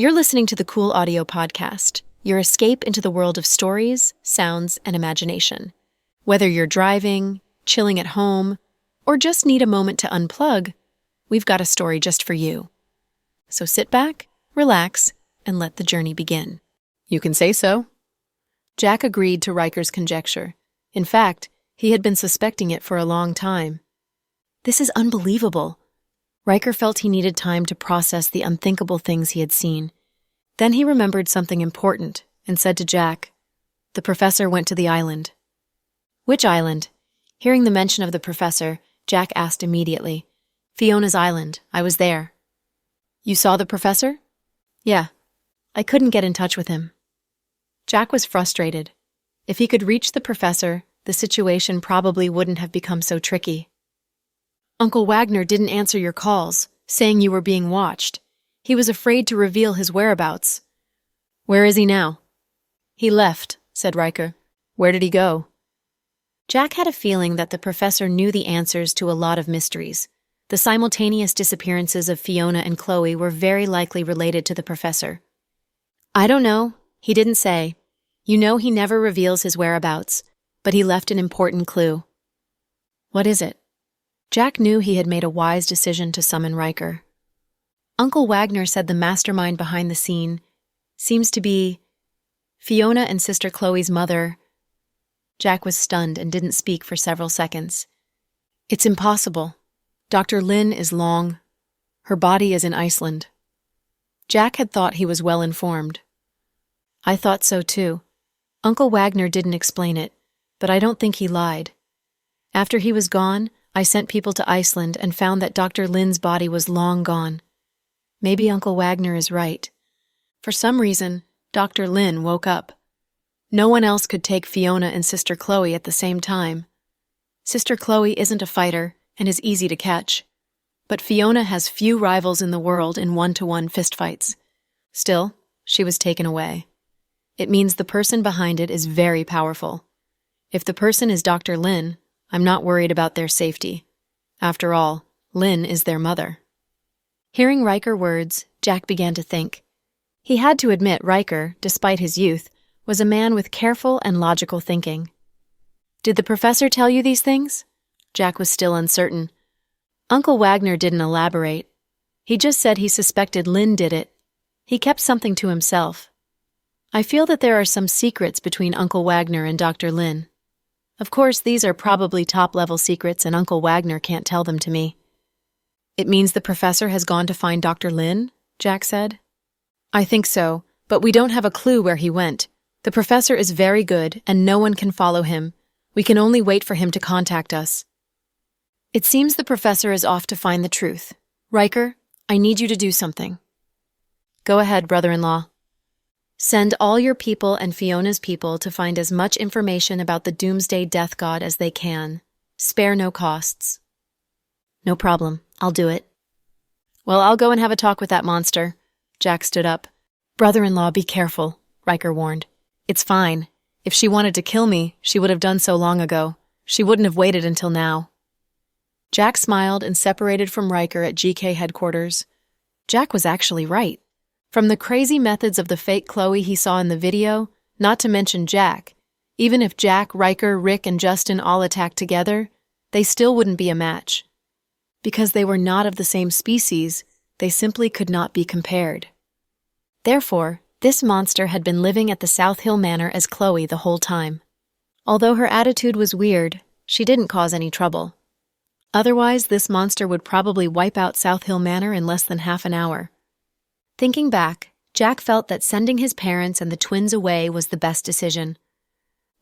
You're listening to the Cool Audio Podcast, your escape into the world of stories, sounds, and imagination. Whether you're driving, chilling at home, or just need a moment to unplug, we've got a story just for you. So sit back, relax, and let the journey begin. You can say so. Jack agreed to Riker's conjecture. In fact, he had been suspecting it for a long time. This is unbelievable. Riker felt he needed time to process the unthinkable things he had seen. Then he remembered something important and said to Jack, "The professor went to the island." "Which island?" Hearing the mention of the professor, Jack asked immediately. "Fiona's Island. I was there." "You saw the professor?" "Yeah. I couldn't get in touch with him." Jack was frustrated. If he could reach the professor, the situation probably wouldn't have become so tricky. "Uncle Wagner didn't answer your calls, saying you were being watched. He was afraid to reveal his whereabouts." "Where is he now?" "He left," said Riker. Where did he go? Jack had a feeling that the professor knew the answers to a lot of mysteries. The simultaneous disappearances of Fiona and Chloe were very likely related to the professor. "I don't know. He didn't say. You know he never reveals his whereabouts, but he left an important clue." "What is it?" Jack knew he had made a wise decision to summon Riker. Uncle Wagner said the mastermind behind the scene seems to be Fiona and Sister Chloe's mother. Jack was stunned and didn't speak for several seconds. "It's impossible. Dr. Lynn is long. Her body is in Iceland." Jack had thought he was well informed. "I thought so too. Uncle Wagner didn't explain it, but I don't think he lied. After he was gone, I sent people to Iceland and found that Dr. Lynn's body was long gone. Maybe Uncle Wagner is right. For some reason, Dr. Lynn woke up. No one else could take Fiona and Sister Chloe at the same time. Sister Chloe isn't a fighter and is easy to catch, but Fiona has few rivals in the world in one-to-one fistfights. Still, she was taken away. It means the person behind it is very powerful. If the person is Dr. Lynn, I'm not worried about their safety. After all, Lynn is their mother." Hearing Riker's words, Jack began to think. He had to admit Riker, despite his youth, was a man with careful and logical thinking. "Did the professor tell you these things?" Jack was still uncertain. Uncle Wagner didn't elaborate. He just said he suspected Lynn did it. He kept something to himself. "I feel that there are some secrets between Uncle Wagner and Dr. Lynn. Of course, these are probably top-level secrets and Uncle Wagner can't tell them to me." "It means the professor has gone to find Dr. Lynn?" Jack said. "I think so, but we don't have a clue where he went. The professor is very good and no one can follow him. We can only wait for him to contact us." "It seems the professor is off to find the truth. Riker, I need you to do something." "Go ahead, brother-in-law." "Send all your people and Fiona's people to find as much information about the Doomsday Death God as they can. Spare no costs." "No problem. I'll do it." "Well, I'll go and have a talk with that monster." Jack stood up. "Brother-in-law, be careful," Riker warned. "It's fine. If she wanted to kill me, she would have done so long ago. She wouldn't have waited until now." Jack smiled and separated from Riker at GK headquarters. Jack was actually right. From the crazy methods of the fake Chloe he saw in the video, not to mention Jack, even if Jack, Riker, Rick, and Justin all attacked together, they still wouldn't be a match. Because they were not of the same species, they simply could not be compared. Therefore, this monster had been living at the South Hill Manor as Chloe the whole time. Although her attitude was weird, she didn't cause any trouble. Otherwise, this monster would probably wipe out South Hill Manor in less than half an hour. Thinking back, Jack felt that sending his parents and the twins away was the best decision.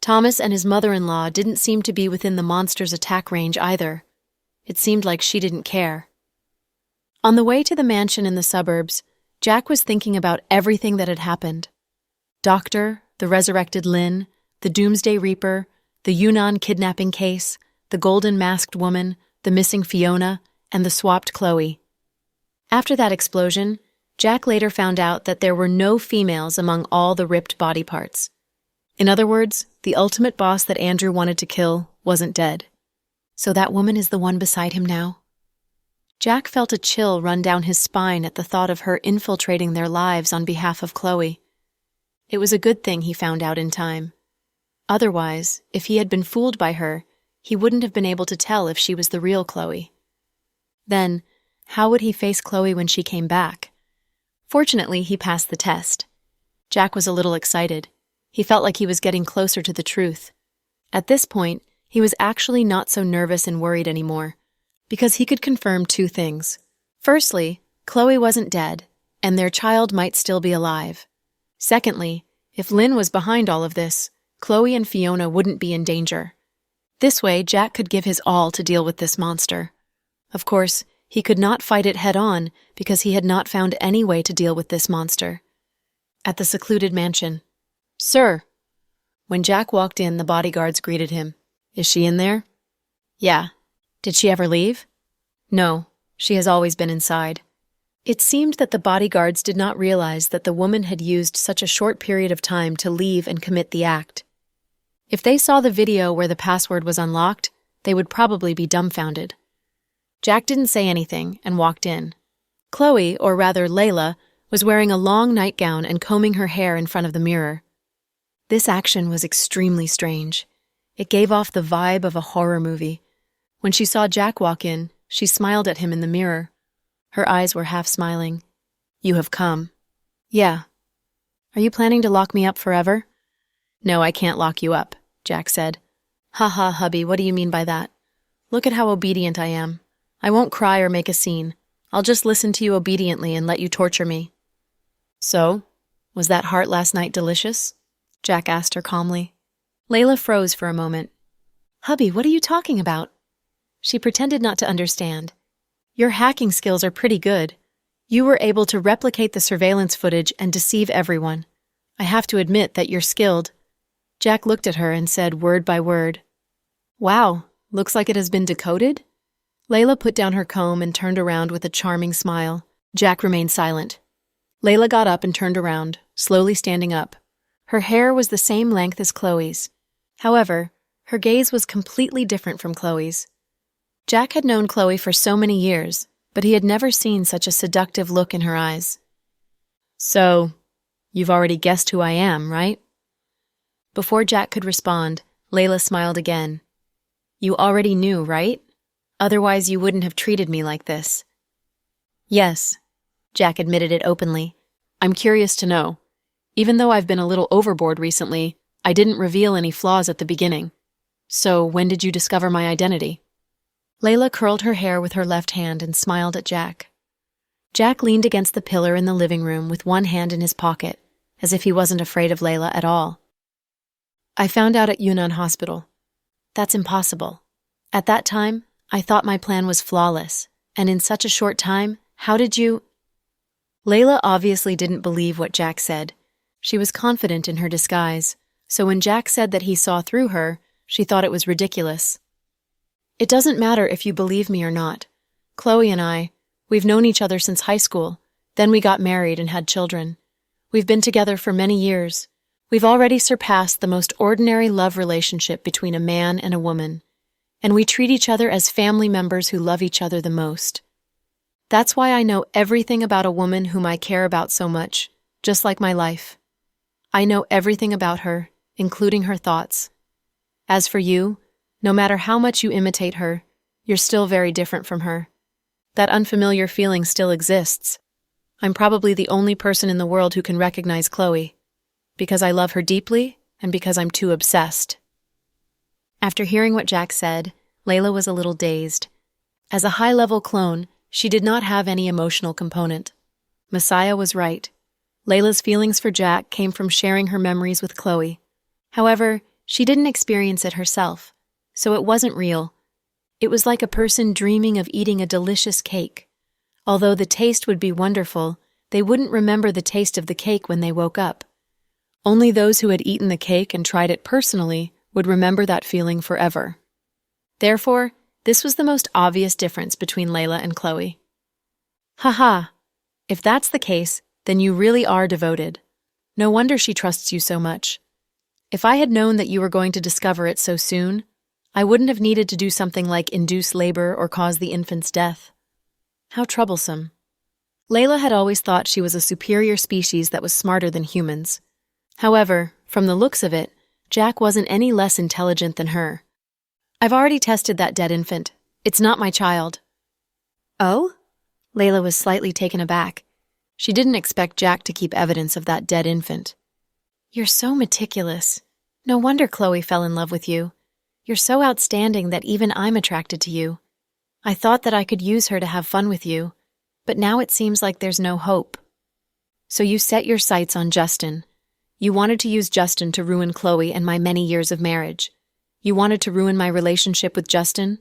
Thomas and his mother-in-law didn't seem to be within the monster's attack range either. It seemed like she didn't care. On the way to the mansion in the suburbs, Jack was thinking about everything that had happened. Doctor, the resurrected Lynn, the Doomsday Reaper, the Yunnan kidnapping case, the golden masked woman, the missing Fiona, and the swapped Chloe. After that explosion, Jack later found out that there were no females among all the ripped body parts. In other words, the ultimate boss that Andrew wanted to kill wasn't dead. So that woman is the one beside him now? Jack felt a chill run down his spine at the thought of her infiltrating their lives on behalf of Chloe. It was a good thing he found out in time. Otherwise, if he had been fooled by her, he wouldn't have been able to tell if she was the real Chloe. Then, how would he face Chloe when she came back? Fortunately, he passed the test. Jack was a little excited. He felt like he was getting closer to the truth. At this point, he was actually not so nervous and worried anymore, because he could confirm two things. Firstly, Chloe wasn't dead, and their child might still be alive. Secondly, if Lynn was behind all of this, Chloe and Fiona wouldn't be in danger. This way, Jack could give his all to deal with this monster. Of course, he could not fight it head-on because he had not found any way to deal with this monster. At the secluded mansion. "Sir." When Jack walked in, the bodyguards greeted him. "Is she in there?" "Yeah." "Did she ever leave?" "No, she has always been inside." It seemed that the bodyguards did not realize that the woman had used such a short period of time to leave and commit the act. If they saw the video where the password was unlocked, they would probably be dumbfounded. Jack didn't say anything and walked in. Chloe, or rather Layla, was wearing a long nightgown and combing her hair in front of the mirror. This action was extremely strange. It gave off the vibe of a horror movie. When she saw Jack walk in, she smiled at him in the mirror. Her eyes were half smiling. "You have come." "Yeah." "Are you planning to lock me up forever?" "No, I can't lock you up," Jack said. "Ha, hubby, what do you mean by that? Look at how obedient I am. I won't cry or make a scene. I'll just listen to you obediently and let you torture me." "So, was that heart last night delicious?" Jack asked her calmly. Layla froze for a moment. "Hubby, what are you talking about?" She pretended not to understand. "Your hacking skills are pretty good. You were able to replicate the surveillance footage and deceive everyone. I have to admit that you're skilled." Jack looked at her and said word by word, "Wow, looks like it has been decoded?" Layla put down her comb and turned around with a charming smile. Jack remained silent. Layla got up and turned around, slowly standing up. Her hair was the same length as Chloe's. However, her gaze was completely different from Chloe's. Jack had known Chloe for so many years, but he had never seen such a seductive look in her eyes. "So, you've already guessed who I am, right?" Before Jack could respond, Layla smiled again. "You already knew, right? Otherwise you wouldn't have treated me like this." "Yes," Jack admitted it openly. "I'm curious to know. Even though I've been a little overboard recently, I didn't reveal any flaws at the beginning. So when did you discover my identity?" Layla curled her hair with her left hand and smiled at Jack. Jack leaned against the pillar in the living room with one hand in his pocket, as if he wasn't afraid of Layla at all. "I found out at Yunnan Hospital." "That's impossible. At that time, I thought my plan was flawless, and in such a short time, how did you—" Layla obviously didn't believe what Jack said. She was confident in her disguise, so when Jack said that he saw through her, she thought it was ridiculous. "It doesn't matter if you believe me or not. Chloe and we've known each other since high school. Then we got married and had children. We've been together for many years. We've already surpassed the most ordinary love relationship between a man and a woman. And we treat each other as family members who love each other the most. That's why I know everything about a woman whom I care about so much, just like my life. I know everything about her, including her thoughts. As for you, no matter how much you imitate her, you're still very different from her. That unfamiliar feeling still exists. I'm probably the only person in the world who can recognize Chloe, because I love her deeply and because I'm too obsessed." After hearing what Jack said, Layla was a little dazed. As a high-level clone, she did not have any emotional component. Messiah was right. Layla's feelings for Jack came from sharing her memories with Chloe. However, she didn't experience it herself, so it wasn't real. It was like a person dreaming of eating a delicious cake. Although the taste would be wonderful, they wouldn't remember the taste of the cake when they woke up. Only those who had eaten the cake and tried it personally would remember that feeling forever. Therefore, this was the most obvious difference between Layla and Chloe. "Haha, if that's the case, then you really are devoted. No wonder she trusts you so much. If I had known that you were going to discover it so soon, I wouldn't have needed to do something like induce labor or cause the infant's death." How troublesome. Layla had always thought she was a superior species that was smarter than humans. However, from the looks of it, Jack wasn't any less intelligent than her. I've already tested that dead infant. It's not my child. Oh? Layla was slightly taken aback. She didn't expect Jack to keep evidence of that dead infant. You're so meticulous. No wonder Chloe fell in love with you. You're so outstanding that even I'm attracted to you. I thought that I could use her to have fun with you, but now it seems like there's no hope. So you set your sights on Justin. You wanted to use Justin to ruin Chloe and my many years of marriage. You wanted to ruin my relationship with Justin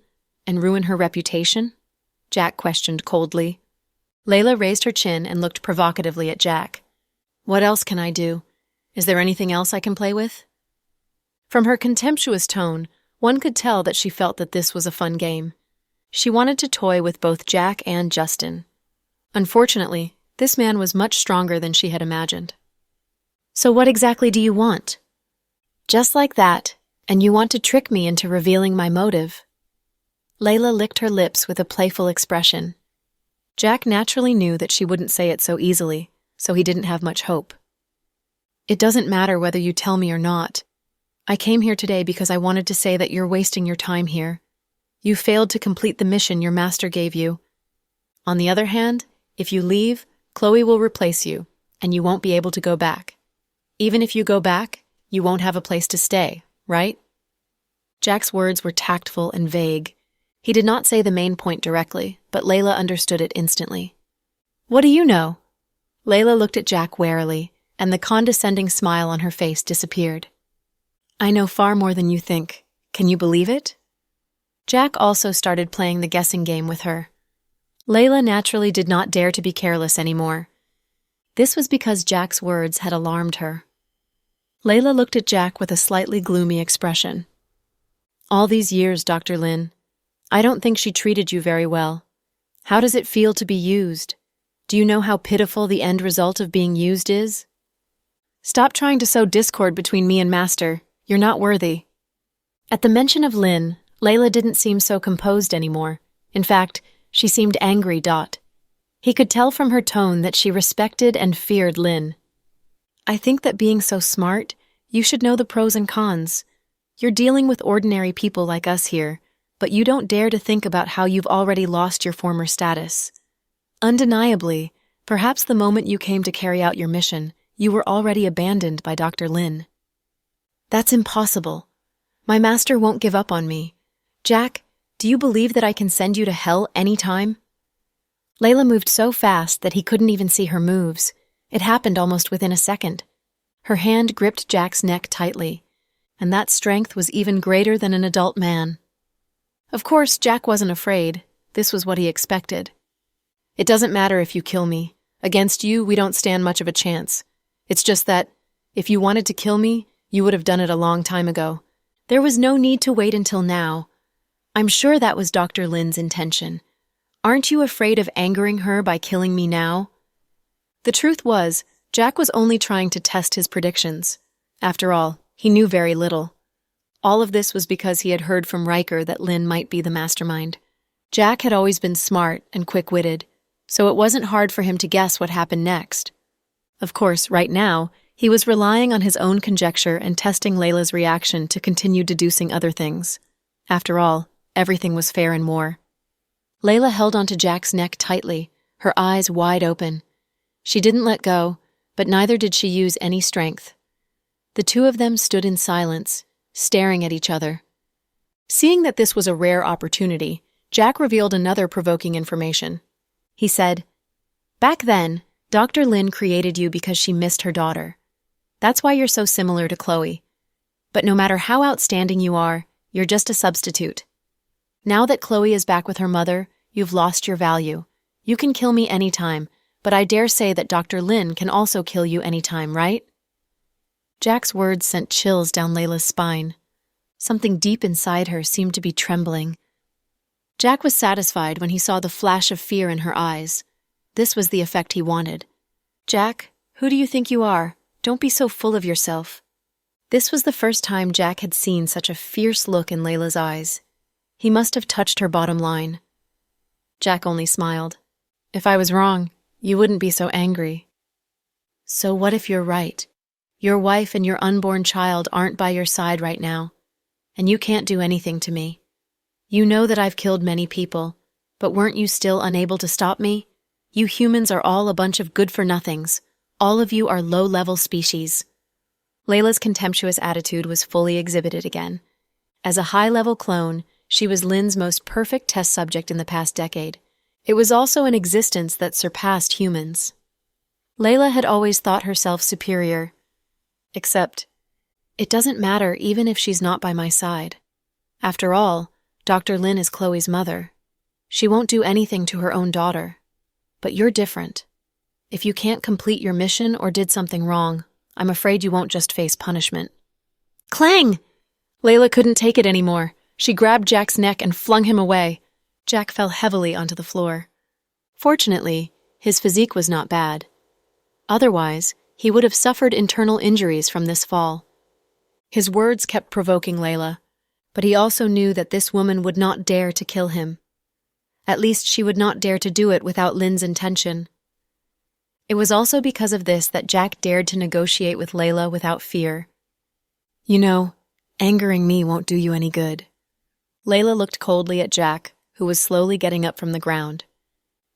and ruin her reputation? Jack questioned coldly. Layla raised her chin and looked provocatively at Jack. What else can I do? Is there anything else I can play with? From her contemptuous tone, one could tell that she felt that this was a fun game. She wanted to toy with both Jack and Justin. Unfortunately, this man was much stronger than she had imagined. So what exactly do you want? Just like that, and you want to trick me into revealing my motive. Layla licked her lips with a playful expression. Jack naturally knew that she wouldn't say it so easily, so he didn't have much hope. It doesn't matter whether you tell me or not. I came here today because I wanted to say that you're wasting your time here. You failed to complete the mission your master gave you. On the other hand, if you leave, Chloe will replace you, and you won't be able to go back. Even if you go back, you won't have a place to stay, right? Jack's words were tactful and vague. He did not say the main point directly, but Layla understood it instantly. What do you know? Layla looked at Jack warily, and the condescending smile on her face disappeared. I know far more than you think. Can you believe it? Jack also started playing the guessing game with her. Layla naturally did not dare to be careless anymore. This was because Jack's words had alarmed her. Layla looked at Jack with a slightly gloomy expression. All these years, Dr. Lin, I don't think she treated you very well. How does it feel to be used? Do you know how pitiful the end result of being used is? Stop trying to sow discord between me and Master. You're not worthy. At the mention of Lin, Layla didn't seem so composed anymore. In fact, she seemed angry. He could tell from her tone that she respected and feared Lin. I think that being so smart, you should know the pros and cons. You're dealing with ordinary people like us here, but you don't dare to think about how you've already lost your former status. Undeniably, perhaps the moment you came to carry out your mission, you were already abandoned by Dr. Lin. That's impossible. My master won't give up on me. Jack, do you believe that I can send you to hell any time? Layla moved so fast that he couldn't even see her moves. It happened almost within a second. Her hand gripped Jack's neck tightly, and that strength was even greater than an adult man. Of course, Jack wasn't afraid. This was what he expected. It doesn't matter if you kill me. Against you, we don't stand much of a chance. It's just that, if you wanted to kill me, you would have done it a long time ago. There was no need to wait until now. I'm sure that was Dr. Lin's intention. Aren't you afraid of angering her by killing me now? The truth was, Jack was only trying to test his predictions. After all, he knew very little. All of this was because he had heard from Riker that Lin might be the mastermind. Jack had always been smart and quick-witted, so it wasn't hard for him to guess what happened next. Of course, right now, he was relying on his own conjecture and testing Layla's reaction to continue deducing other things. After all, everything was fair in war. Layla held onto Jack's neck tightly, her eyes wide open. She didn't let go, but neither did she use any strength. The two of them stood in silence, staring at each other. Seeing that this was a rare opportunity, Jack revealed another provoking information. He said, "Back then, Dr. Lin created you because she missed her daughter. That's why you're so similar to Chloe. But no matter how outstanding you are, you're just a substitute. Now that Chloe is back with her mother, you've lost your value. You can kill me anytime, but I dare say that Dr. Lin can also kill you anytime, right?" Jack's words sent chills down Layla's spine. Something deep inside her seemed to be trembling. Jack was satisfied when he saw the flash of fear in her eyes. This was the effect he wanted. "Jack, who do you think you are? Don't be so full of yourself." This was the first time Jack had seen such a fierce look in Layla's eyes. He must have touched her bottom line. Jack only smiled. If I was wrong, you wouldn't be so angry. So what if you're right? Your wife and your unborn child aren't by your side right now, and you can't do anything to me. You know that I've killed many people, but weren't you still unable to stop me? You humans are all a bunch of good-for-nothings. All of you are low-level species. Layla's contemptuous attitude was fully exhibited again. As a high-level clone, she was Lynn's most perfect test subject in the past decade. It was also an existence that surpassed humans. Layla had always thought herself superior. Except, it doesn't matter even if she's not by my side. After all, Dr. Lynn is Chloe's mother. She won't do anything to her own daughter. But you're different. If you can't complete your mission or did something wrong, I'm afraid you won't just face punishment. Clang! Layla couldn't take it anymore. She grabbed Jack's neck and flung him away. Jack fell heavily onto the floor. Fortunately, his physique was not bad. Otherwise, he would have suffered internal injuries from this fall. His words kept provoking Layla, but he also knew that this woman would not dare to kill him. At least she would not dare to do it without Lynn's intention. It was also because of this that Jack dared to negotiate with Layla without fear. You know, angering me won't do you any good. Layla looked coldly at Jack, who was slowly getting up from the ground.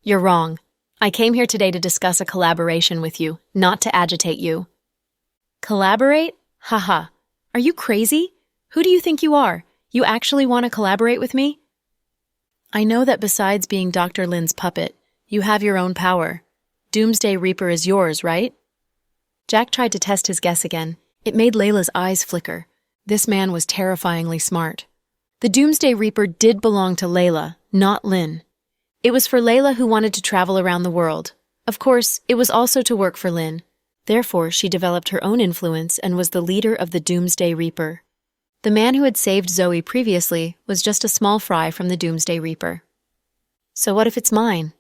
You're wrong. I came here today to discuss a collaboration with you, not to agitate you. Collaborate? Haha. Are you crazy? Who do you think you are? You actually want to collaborate with me? I know that besides being Dr. Lynn's puppet, you have your own power. Doomsday Reaper is yours, right? Jack tried to test his guess again. It made Layla's eyes flicker. This man was terrifyingly smart. The Doomsday Reaper did belong to Layla, not Lynn. It was for Layla, who wanted to travel around the world. Of course, it was also to work for Lynn. Therefore, she developed her own influence and was the leader of the Doomsday Reaper. The man who had saved Zoe previously was just a small fry from the Doomsday Reaper. So what if it's mine?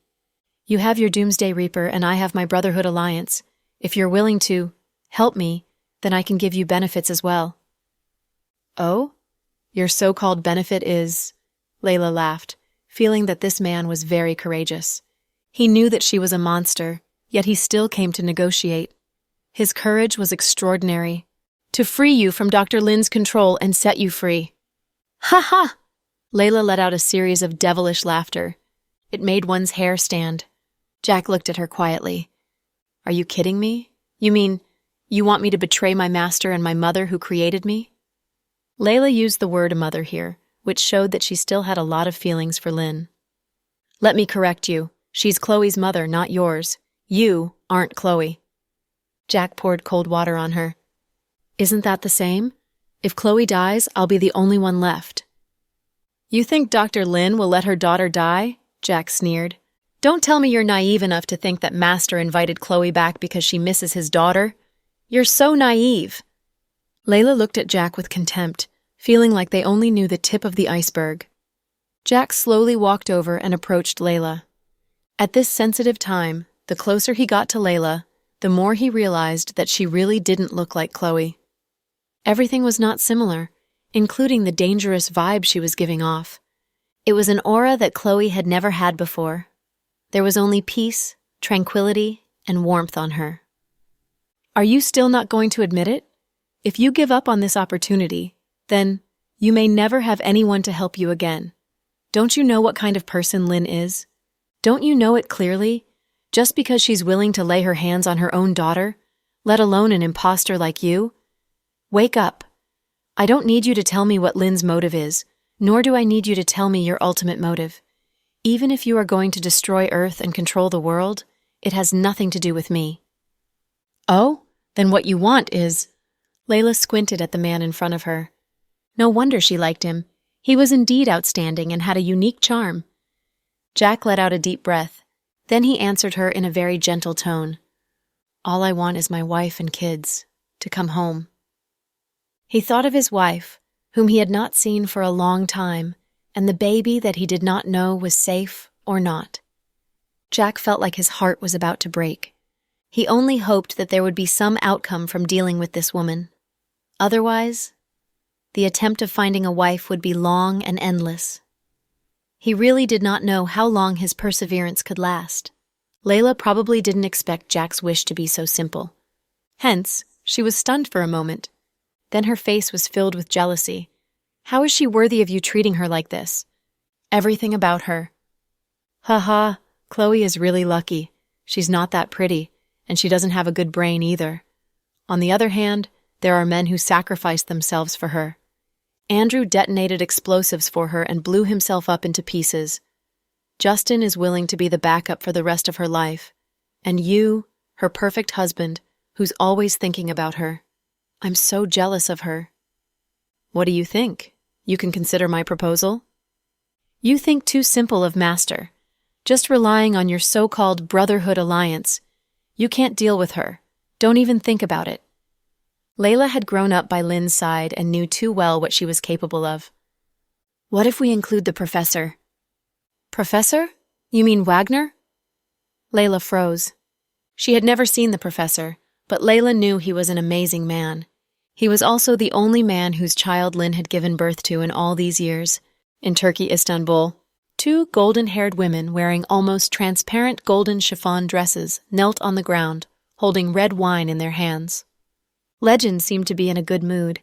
You have your Doomsday Reaper and I have my Brotherhood Alliance. If you're willing to help me, then I can give you benefits as well. Oh? Your so-called benefit is... Layla laughed, feeling that this man was very courageous. He knew that she was a monster, yet he still came to negotiate. His courage was extraordinary. To free you from Dr. Lynn's control and set you free. Ha ha! Layla let out a series of devilish laughter. It made one's hair stand. Jack looked at her quietly. Are you kidding me? You mean, you want me to betray my master and my mother who created me? Layla used the word mother here, which showed that she still had a lot of feelings for Lynn. Let me correct you. She's Chloe's mother, not yours. You aren't Chloe. Jack poured cold water on her. Isn't that the same? If Chloe dies, I'll be the only one left. You think Dr. Lynn will let her daughter die? Jack sneered. Don't tell me you're naive enough to think that Master invited Chloe back because she misses his daughter. You're so naive. Layla looked at Jack with contempt, feeling like they only knew the tip of the iceberg. Jack slowly walked over and approached Layla. At this sensitive time, the closer he got to Layla, the more he realized that she really didn't look like Chloe. Everything was not similar, including the dangerous vibe she was giving off. It was an aura that Chloe had never had before. There was only peace, tranquility, and warmth on her. Are you still not going to admit it? If you give up on this opportunity, then you may never have anyone to help you again. Don't you know what kind of person Lynn is? Don't you know it clearly? Just because she's willing to lay her hands on her own daughter, let alone an imposter like you? Wake up. I don't need you to tell me what Lynn's motive is, nor do I need you to tell me your ultimate motive. Even if you are going to destroy Earth and control the world, it has nothing to do with me. Oh? Then what you want is... Layla squinted at the man in front of her. No wonder she liked him. He was indeed outstanding and had a unique charm. Jack let out a deep breath. Then he answered her in a very gentle tone. All I want is my wife and kids, to come home. He thought of his wife, whom he had not seen for a long time, and the baby that he did not know was safe or not. Jack felt like his heart was about to break. He only hoped that there would be some outcome from dealing with this woman. Otherwise, the attempt of finding a wife would be long and endless. He really did not know how long his perseverance could last. Layla probably didn't expect Jack's wish to be so simple. Hence, she was stunned for a moment. Then her face was filled with jealousy. How is she worthy of you treating her like this? Everything about her. Haha, Chloe is really lucky. She's not that pretty, and she doesn't have a good brain either. On the other hand, there are men who sacrifice themselves for her. Andrew detonated explosives for her and blew himself up into pieces. Justin is willing to be the backup for the rest of her life. And you, her perfect husband, who's always thinking about her. I'm so jealous of her. What do you think? You can consider my proposal? You think too simple of Master. Just relying on your so-called brotherhood alliance. You can't deal with her. Don't even think about it. Layla had grown up by Lynn's side and knew too well what she was capable of. What if we include the professor? Professor? You mean Wagner? Layla froze. She had never seen the professor, but Layla knew he was an amazing man. He was also the only man whose child Lynn had given birth to in all these years. In Turkey, Istanbul, 2 golden-haired women wearing almost transparent golden chiffon dresses knelt on the ground, holding red wine in their hands. Legend seemed to be in a good mood.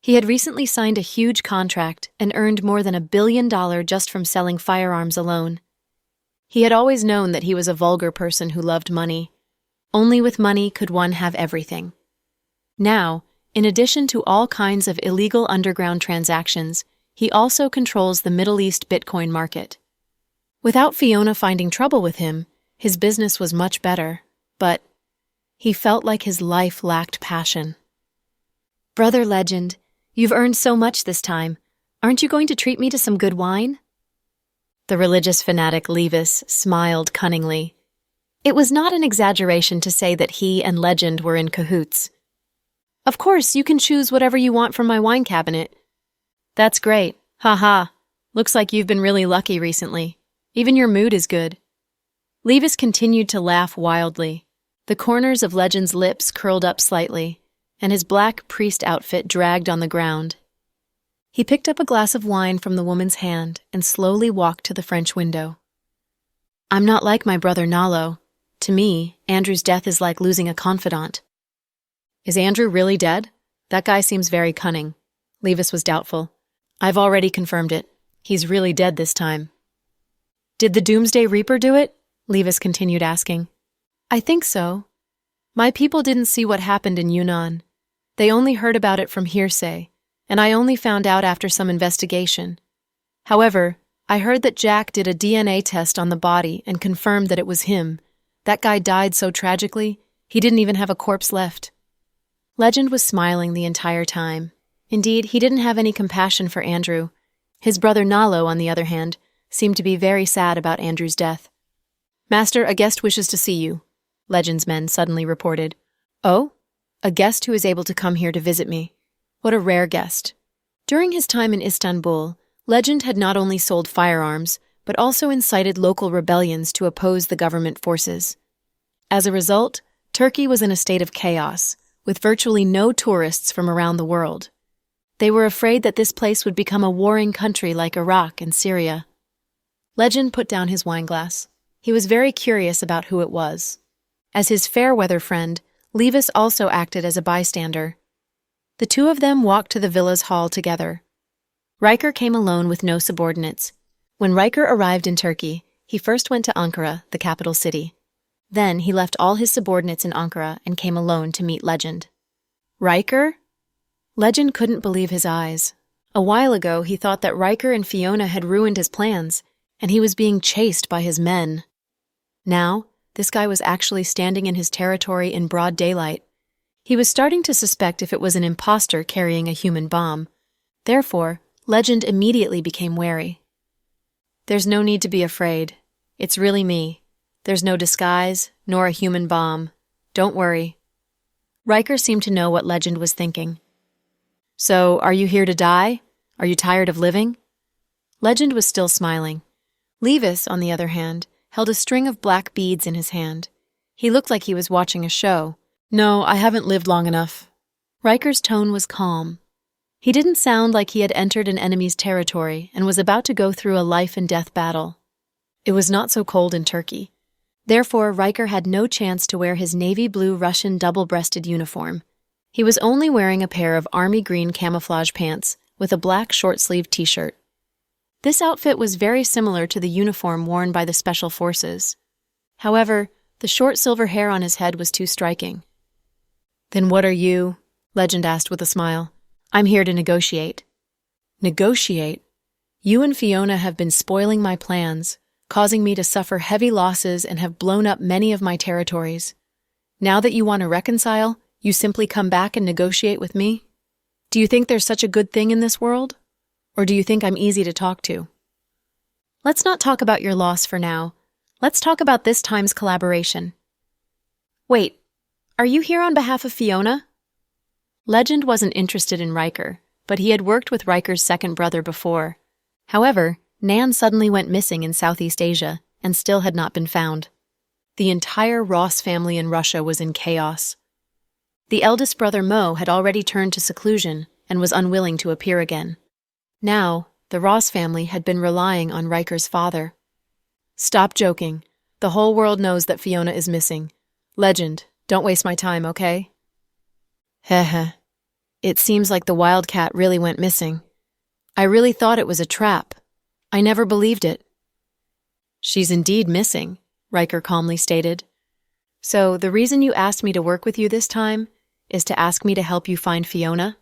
He had recently signed a huge contract and earned more than $1 billion just from selling firearms alone. He had always known that he was a vulgar person who loved money. Only with money could one have everything. Now, in addition to all kinds of illegal underground transactions, he also controls the Middle East Bitcoin market. Without Fiona finding trouble with him, his business was much better, but he felt like his life lacked passion. Brother Legend, you've earned so much this time. Aren't you going to treat me to some good wine? The religious fanatic Levis smiled cunningly. It was not an exaggeration to say that he and Legend were in cahoots. Of course, you can choose whatever you want from my wine cabinet. That's great. Haha. Looks like you've been really lucky recently. Even your mood is good. Levis continued to laugh wildly. The corners of Legend's lips curled up slightly, and his black priest outfit dragged on the ground. He picked up a glass of wine from the woman's hand and slowly walked to the French window. I'm not like my brother Nalo. To me, Andrew's death is like losing a confidant. Is Andrew really dead? That guy seems very cunning. Levis was doubtful. I've already confirmed it. He's really dead this time. Did the Doomsday Reaper do it? Levis continued asking. I think so. My people didn't see what happened in Yunnan. They only heard about it from hearsay, and I only found out after some investigation. However, I heard that Jack did a DNA test on the body and confirmed that it was him. That guy died so tragically, he didn't even have a corpse left. Legend was smiling the entire time. Indeed, he didn't have any compassion for Andrew. His brother Nalo, on the other hand, seemed to be very sad about Andrew's death. Master, a guest wishes to see you, Legend's men suddenly reported. Oh? A guest who is able to come here to visit me. What a rare guest. During his time in Istanbul, Legend had not only sold firearms, but also incited local rebellions to oppose the government forces. As a result, Turkey was in a state of chaos, with virtually no tourists from around the world. They were afraid that this place would become a warring country like Iraq and Syria. Legend put down his wineglass. He was very curious about who it was. As his fair-weather friend, Levis also acted as a bystander. The two of them walked to the villa's hall together. Riker came alone with no subordinates. When Riker arrived in Turkey, he first went to Ankara, the capital city. Then he left all his subordinates in Ankara and came alone to meet Legend. Riker? Legend couldn't believe his eyes. A while ago, he thought that Riker and Fiona had ruined his plans, and he was being chased by his men. Now, this guy was actually standing in his territory in broad daylight. He was starting to suspect if it was an imposter carrying a human bomb. Therefore, Legend immediately became wary. There's no need to be afraid. It's really me. There's no disguise, nor a human bomb. Don't worry. Riker seemed to know what Legend was thinking. So, are you here to die? Are you tired of living? Legend was still smiling. Levis, on the other hand, held a string of black beads in his hand. He looked like he was watching a show. No, I haven't lived long enough. Riker's tone was calm. He didn't sound like he had entered an enemy's territory and was about to go through a life-and-death battle. It was not so cold in Turkey. Therefore, Riker had no chance to wear his navy blue Russian double-breasted uniform. He was only wearing a pair of army green camouflage pants with a black short-sleeved t-shirt. This outfit was very similar to the uniform worn by the Special Forces. However, the short silver hair on his head was too striking. "Then what are you?" Legend asked with a smile. "I'm here to negotiate." "Negotiate? You and Fiona have been spoiling my plans, causing me to suffer heavy losses and have blown up many of my territories. Now that you want to reconcile, you simply come back and negotiate with me? Do you think there's such a good thing in this world? Or do you think I'm easy to talk to?" "Let's not talk about your loss for now. Let's talk about this time's collaboration." "Wait, are you here on behalf of Fiona?" Legend wasn't interested in Riker, but he had worked with Riker's second brother before. However, Nan suddenly went missing in Southeast Asia and still had not been found. The entire Ross family in Russia was in chaos. The eldest brother Mo had already turned to seclusion and was unwilling to appear again. Now, the Ross family had been relying on Riker's father. "Stop joking. The whole world knows that Fiona is missing. Legend, don't waste my time, okay?" "Heh. It seems like the Wildcat really went missing. I really thought it was a trap. I never believed it." "She's indeed missing," Riker calmly stated. "So the reason you asked me to work with you this time is to ask me to help you find Fiona?"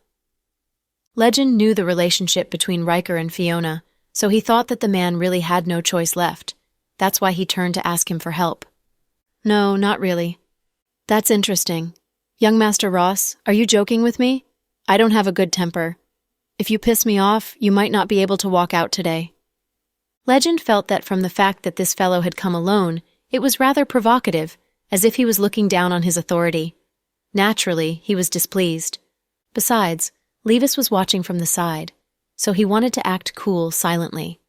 Legend knew the relationship between Riker and Fiona, so he thought that the man really had no choice left. That's why he turned to ask him for help. "No, not really." "That's interesting. Young Master Ross, are you joking with me? I don't have a good temper. If you piss me off, you might not be able to walk out today." Legend felt that from the fact that this fellow had come alone, it was rather provocative, as if he was looking down on his authority. Naturally, he was displeased. Besides, Levis was watching from the side, so he wanted to act cool silently.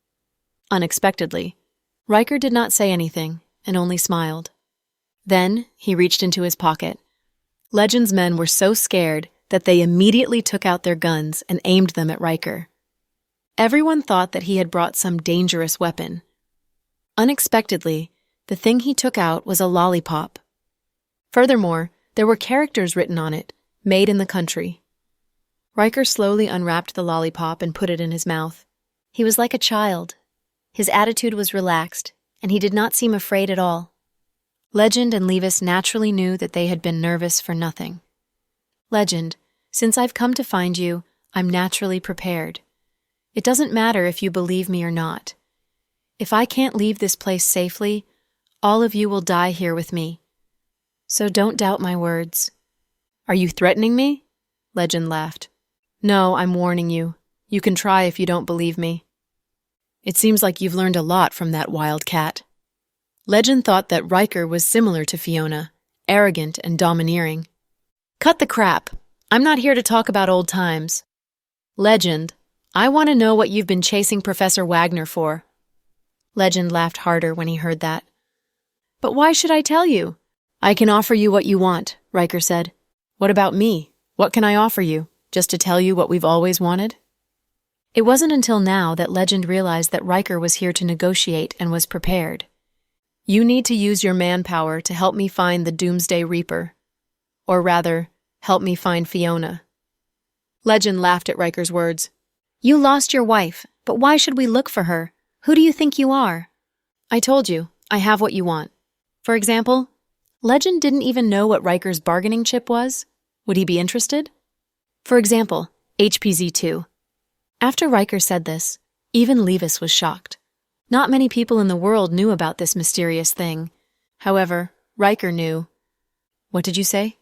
Unexpectedly, Riker did not say anything and only smiled. Then he reached into his pocket. Legend's men were so scared that they immediately took out their guns and aimed them at Riker. Everyone thought that he had brought some dangerous weapon. Unexpectedly, the thing he took out was a lollipop. Furthermore, there were characters written on it, "Made in the country." Riker slowly unwrapped the lollipop and put it in his mouth. He was like a child. His attitude was relaxed, and he did not seem afraid at all. Legend and Levis naturally knew that they had been nervous for nothing. "Legend, since I've come to find you, I'm naturally prepared. It doesn't matter if you believe me or not. If I can't leave this place safely, all of you will die here with me. So don't doubt my words." "Are you threatening me?" Legend laughed. "No, I'm warning you. You can try if you don't believe me." "It seems like you've learned a lot from that Wildcat." Legend thought that Riker was similar to Fiona, arrogant and domineering. "Cut the crap. I'm not here to talk about old times. Legend, I want to know what you've been chasing Professor Wagner for." Legend laughed harder when he heard that. "But why should I tell you?" "I can offer you what you want," Riker said. "What about me? What can I offer you? Just to tell you what we've always wanted?" It wasn't until now that Legend realized that Riker was here to negotiate and was prepared. "You need to use your manpower to help me find the Doomsday Reaper. Or rather, help me find Fiona." Legend laughed at Riker's words. "You lost your wife, but why should we look for her? Who do you think you are?" "I told you, I have what you want. For example, Legend didn't even know what Riker's bargaining chip was. Would he be interested? For example, HPZ-2. After Riker said this, even Levis was shocked. Not many people in the world knew about this mysterious thing. However, Riker knew. "What did you say?"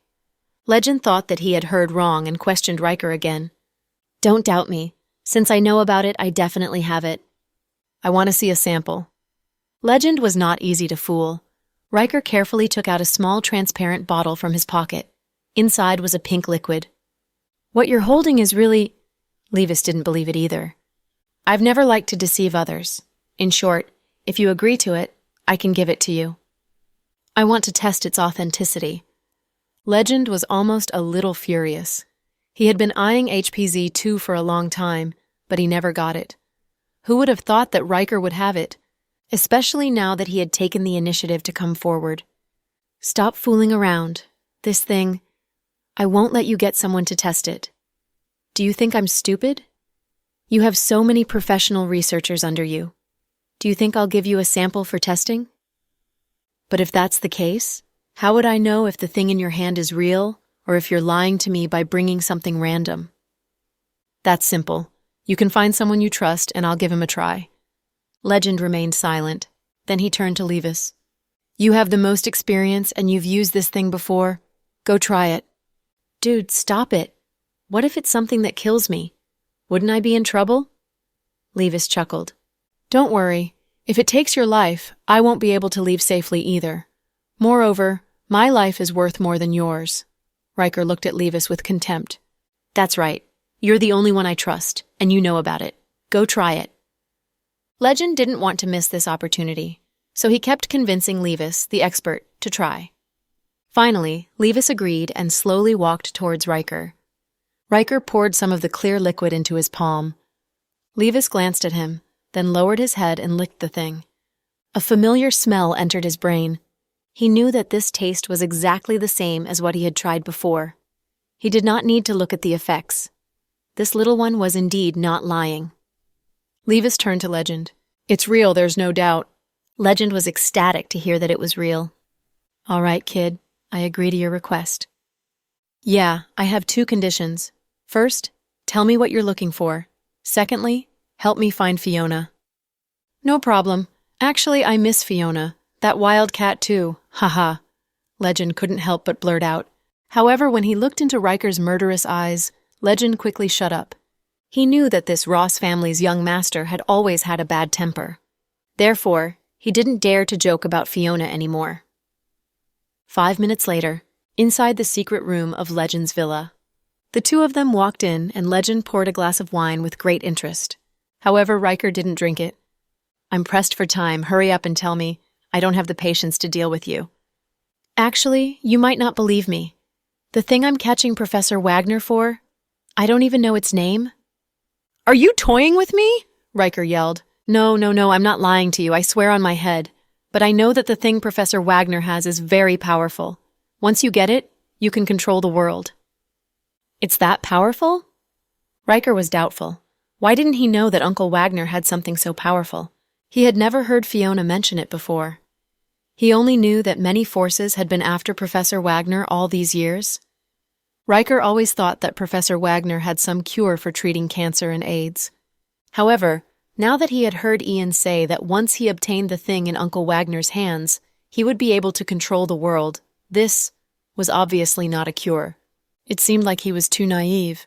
Legend thought that he had heard wrong and questioned Riker again. "Don't doubt me. Since I know about it, I definitely have it." "I want to see a sample." Legend was not easy to fool. Riker carefully took out a small transparent bottle from his pocket. Inside was a pink liquid. "What you're holding is really—" Levis didn't believe it either. "I've never liked to deceive others. In short, if you agree to it, I can give it to you. I want to test its authenticity." Legend was almost a little furious. He had been eyeing HPZ-2 for a long time, but he never got it. Who would have thought that Riker would have it? especially now that he had taken the initiative to come forward. Stop fooling around. This thing, I won't let you get someone to test it. Do you think I'm stupid? You have so many professional researchers under you. Do you think I'll give you a sample for testing? But if that's the case, how would I know if the thing in your hand is real or if you're lying to me by bringing something random? That's simple. You can find someone you trust and I'll give him a try. Legend remained silent. Then he turned to Levis. You have the most experience and you've used this thing before. Go try it. Dude, stop it. What if it's something that kills me? Wouldn't I be in trouble? Levis chuckled. Don't worry. If it takes your life, I won't be able to leave safely either. Moreover, my life is worth more than yours. Riker looked at Levis with contempt. That's right. You're the only one I trust, and you know about it. Go try it. Legend didn't want to miss this opportunity, so he kept convincing Levis, the expert, to try. Finally, Levis agreed and slowly walked towards Riker. Riker poured some of the clear liquid into his palm. Levis glanced at him, then lowered his head and licked the thing. A familiar smell entered his brain. He knew that this taste was exactly the same as what he had tried before. He did not need to look at the effects. This little one was indeed not lying. Levis turned to Legend. It's real, there's no doubt. Legend was ecstatic to hear that it was real. All right, kid, I agree to your request. Yeah, I have 2 conditions. First, tell me what you're looking for. Secondly, help me find Fiona. No problem. Actually, I miss Fiona. That wild cat too. Haha. Legend couldn't help but blurt out. However, when he looked into Riker's murderous eyes, Legend quickly shut up. He knew that this Ross family's young master had always had a bad temper. Therefore, he didn't dare to joke about Fiona anymore. 5 minutes later, inside the secret room of Legend's villa. The 2 of them walked in and Legend poured a glass of wine with great interest. However, Riker didn't drink it. I'm pressed for time, hurry up and tell me. I don't have the patience to deal with you. Actually, you might not believe me. The thing I'm catching Professor Wagner for, I don't even know its name. Are you toying with me? Riker yelled. No, I'm not lying to you, I swear on my head. But I know that the thing Professor Wagner has is very powerful. Once you get it, you can control the world. It's that powerful? Riker was doubtful. Why didn't he know that Uncle Wagner had something so powerful? He had never heard Fiona mention it before. He only knew that many forces had been after Professor Wagner all these years. Riker always thought that Professor Wagner had some cure for treating cancer and AIDS. However, now that he had heard Ian say that once he obtained the thing in Uncle Wagner's hands, he would be able to control the world, this was obviously not a cure. It seemed like he was too naive.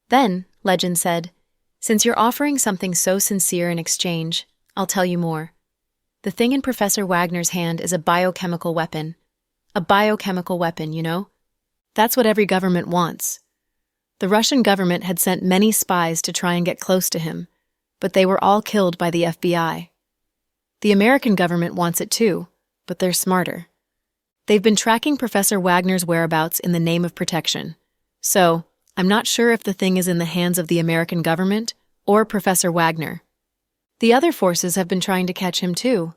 Then, Legend said, since you're offering something so sincere in exchange, I'll tell you more. The thing in Professor Wagner's hand is a biochemical weapon. A biochemical weapon, you know? That's what every government wants. The Russian government had sent many spies to try and get close to him, but they were all killed by the FBI. The American government wants it too, but they're smarter. They've been tracking Professor Wagner's whereabouts in the name of protection. So, I'm not sure if the thing is in the hands of the American government or Professor Wagner. The other forces have been trying to catch him too.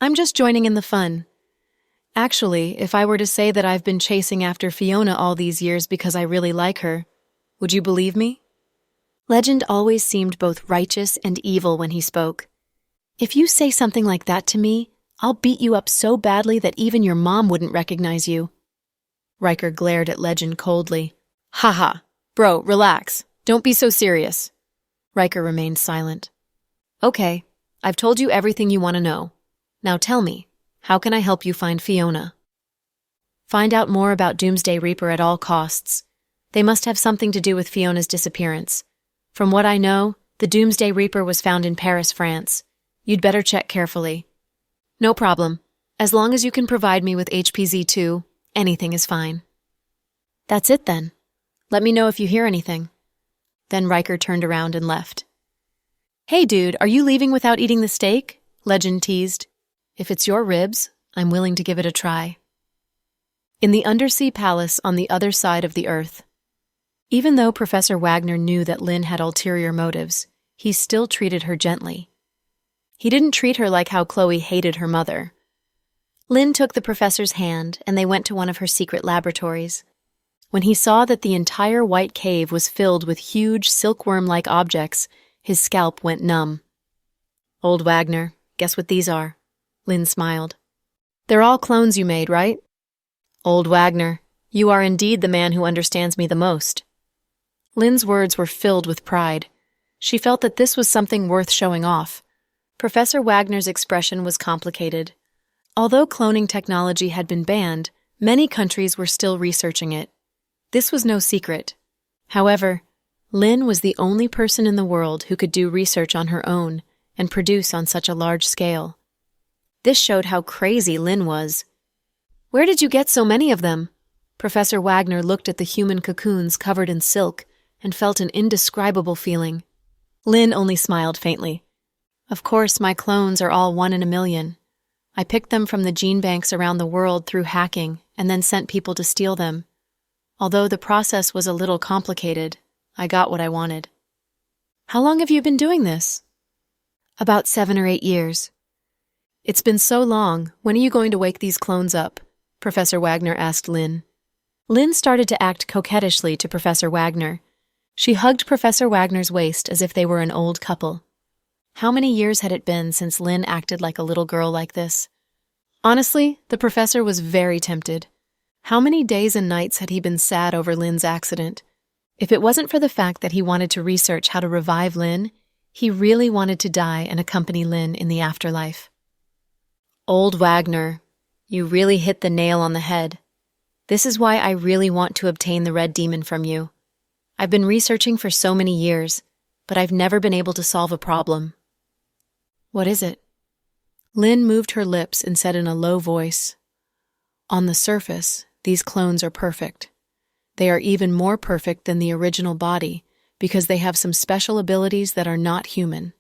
I'm just joining in the fun. Actually, if I were to say that I've been chasing after Fiona all these years because I really like her, would you believe me? Legend always seemed both righteous and evil when he spoke. If you say something like that to me, I'll beat you up so badly that even your mom wouldn't recognize you. Riker glared at Legend coldly. Haha, bro, relax. Don't be so serious. Riker remained silent. Okay, I've told you everything you want to know. Now tell me, how can I help you find Fiona? Find out more about Doomsday Reaper at all costs. They must have something to do with Fiona's disappearance. From what I know, the Doomsday Reaper was found in Paris, France. You'd better check carefully. No problem. As long as you can provide me with HPZ-2, anything is fine. That's it then. Let me know if you hear anything. Then Riker turned around and left. Hey dude, are you leaving without eating the steak? Legend teased. If it's your ribs, I'm willing to give it a try. In the undersea palace on the other side of the Earth. Even though Professor Wagner knew that Lynn had ulterior motives, he still treated her gently. He didn't treat her like how Chloe hated her mother. Lin took the professor's hand and they went to one of her secret laboratories. When he saw that the entire white cave was filled with huge silkworm-like objects, his scalp went numb. "Old Wagner, guess what these are?" Lin smiled. "They're all clones you made, right?" "Old Wagner, you are indeed the man who understands me the most." Lin's words were filled with pride. She felt that this was something worth showing off. Professor Wagner's expression was complicated. Although cloning technology had been banned, many countries were still researching it. This was no secret. However, Lin was the only person in the world who could do research on her own and produce on such a large scale. This showed how crazy Lin was. "Where did you get so many of them?" Professor Wagner looked at the human cocoons covered in silk and felt an indescribable feeling. Lin only smiled faintly. "Of course, my clones are all 1 in a million. I picked them from the gene banks around the world through hacking and then sent people to steal them. Although the process was a little complicated, I got what I wanted." "How long have you been doing this?" "About 7 or 8 years. "It's been so long. When are you going to wake these clones up?" Professor Wagner asked Lin. Lin started to act coquettishly to Professor Wagner. She hugged Professor Wagner's waist as if they were an old couple. How many years had it been since Lin acted like a little girl like this? Honestly, the professor was very tempted. How many days and nights had he been sad over Lin's accident? If it wasn't for the fact that he wanted to research how to revive Lin, he really wanted to die and accompany Lin in the afterlife. "Old Wagner, you really hit the nail on the head. This is why I really want to obtain the red demon from you. I've been researching for so many years, but I've never been able to solve a problem." "What is it?" Lin moved her lips and said in a low voice, "On the surface, these clones are perfect. They are even more perfect than the original body because they have some special abilities that are not human.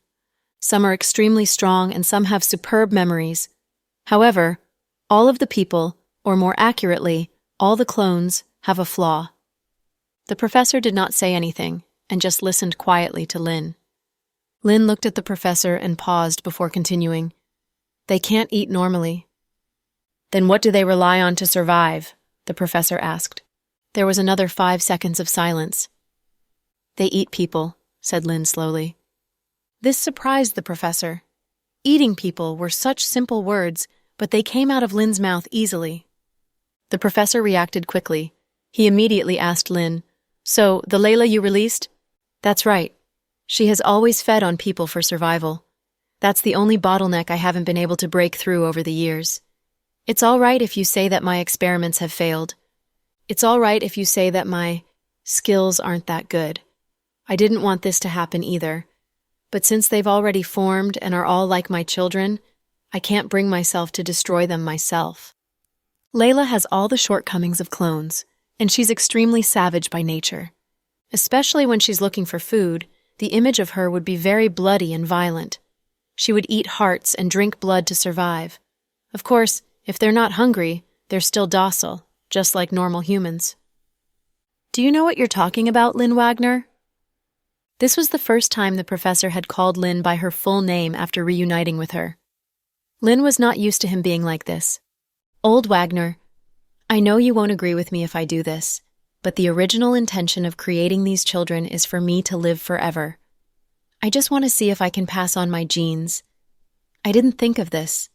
Some are extremely strong and some have superb memories. However, all of the people, or more accurately, all the clones, have a flaw." The professor did not say anything and just listened quietly to Lin. Lin looked at the professor and paused before continuing. "They can't eat normally." "Then what do they rely on to survive?" the professor asked. There was another 5 seconds of silence. "They eat people," said Lin slowly. This surprised the professor. Eating people were such simple words, but they came out of Lin's mouth easily. The professor reacted quickly. He immediately asked Lin, "So, the Layla you released?" "That's right. She has always fed on people for survival. That's the only bottleneck I haven't been able to break through over the years. It's all right if you say that my experiments have failed. It's all right if you say that my skills aren't that good. I didn't want this to happen either. But since they've already formed and are all like my children, I can't bring myself to destroy them myself." Layla has all the shortcomings of clones, and she's extremely savage by nature. Especially when she's looking for food, the image of her would be very bloody and violent. She would eat hearts and drink blood to survive. Of course, if they're not hungry, they're still docile, just like normal humans. "Do you know what you're talking about, Lin Wagner?" This was the first time the professor had called Lin by her full name after reuniting with her. Lin was not used to him being like this. "Old Wagner, I know you won't agree with me if I do this, but the original intention of creating these children is for me to live forever. I just want to see if I can pass on my genes. I didn't think of this.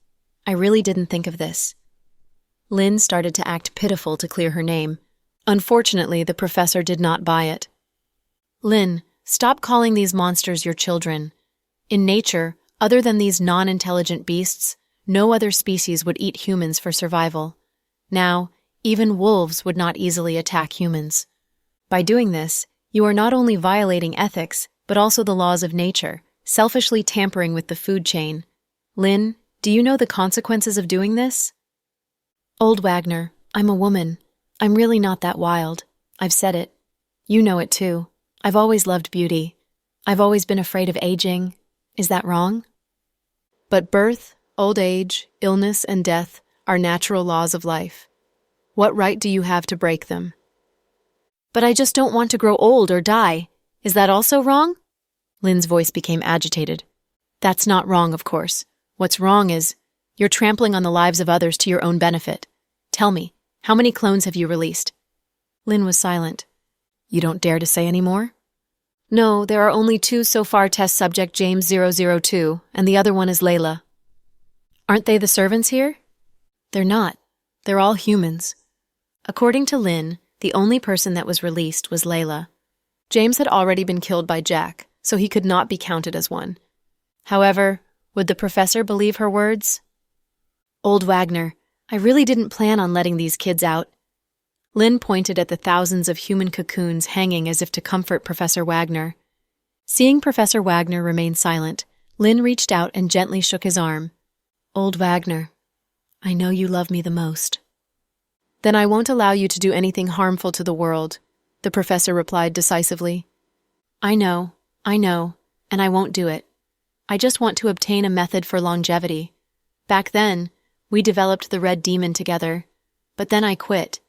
I really didn't think of this." Lin started to act pitiful to clear her name. Unfortunately, the professor did not buy it. "Lin, stop calling these monsters your children. In nature, other than these non-intelligent beasts, no other species would eat humans for survival. Now, even wolves would not easily attack humans. By doing this, you are not only violating ethics, but also the laws of nature, selfishly tampering with the food chain. Lin, do you know the consequences of doing this?" "Old Wagner, I'm a woman. I'm really not that wild. I've said it. You know it too. I've always loved beauty. I've always been afraid of aging. Is that wrong?" "But birth, old age, illness, and death are natural laws of life. What right do you have to break them?" "But I just don't want to grow old or die. Is that also wrong?" Lin's voice became agitated. That's not wrong, of course. What's wrong is you're trampling on the lives of others to your own benefit. Tell me, how many clones have you released? Lynn was silent. You don't dare to say any more? No, there are only 2 so far, test subject James 002, and the other one is Layla. Aren't they the servants here? They're not. They're all humans. According to Lynn, the only person that was released was Layla. James had already been killed by Jack, so he could not be counted as one. However, would the professor believe her words? Old Wagner, I really didn't plan on letting these kids out. Lynn pointed at the thousands of human cocoons hanging as if to comfort Professor Wagner. Seeing Professor Wagner remain silent, Lynn reached out and gently shook his arm. Old Wagner, I know you love me the most. Then I won't allow you to do anything harmful to the world, the professor replied decisively. I know, and I won't do it. I just want to obtain a method for longevity. Back then, we developed the Red Demon together, but then I quit.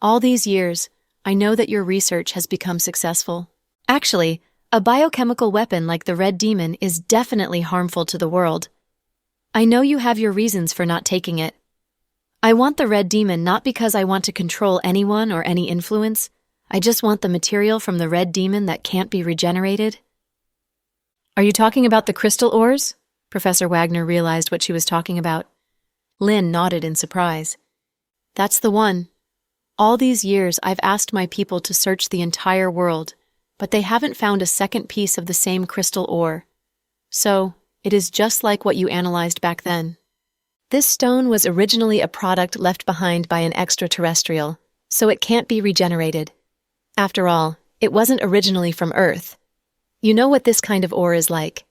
All these years, I know that your research has become successful. Actually, a biochemical weapon like the Red Demon is definitely harmful to the world. I know you have your reasons for not taking it. I want the Red Demon not because I want to control anyone or any influence. I just want the material from the Red Demon that can't be regenerated. Are you talking about the crystal ores? Professor Wagner realized what she was talking about. Lynn nodded in surprise. That's the one. All these years I've asked my people to search the entire world, but they haven't found a second piece of the same crystal ore. So, it is just like what you analyzed back then. This stone was originally a product left behind by an extraterrestrial, so it can't be regenerated. After all, it wasn't originally from Earth. You know what this kind of ore is like.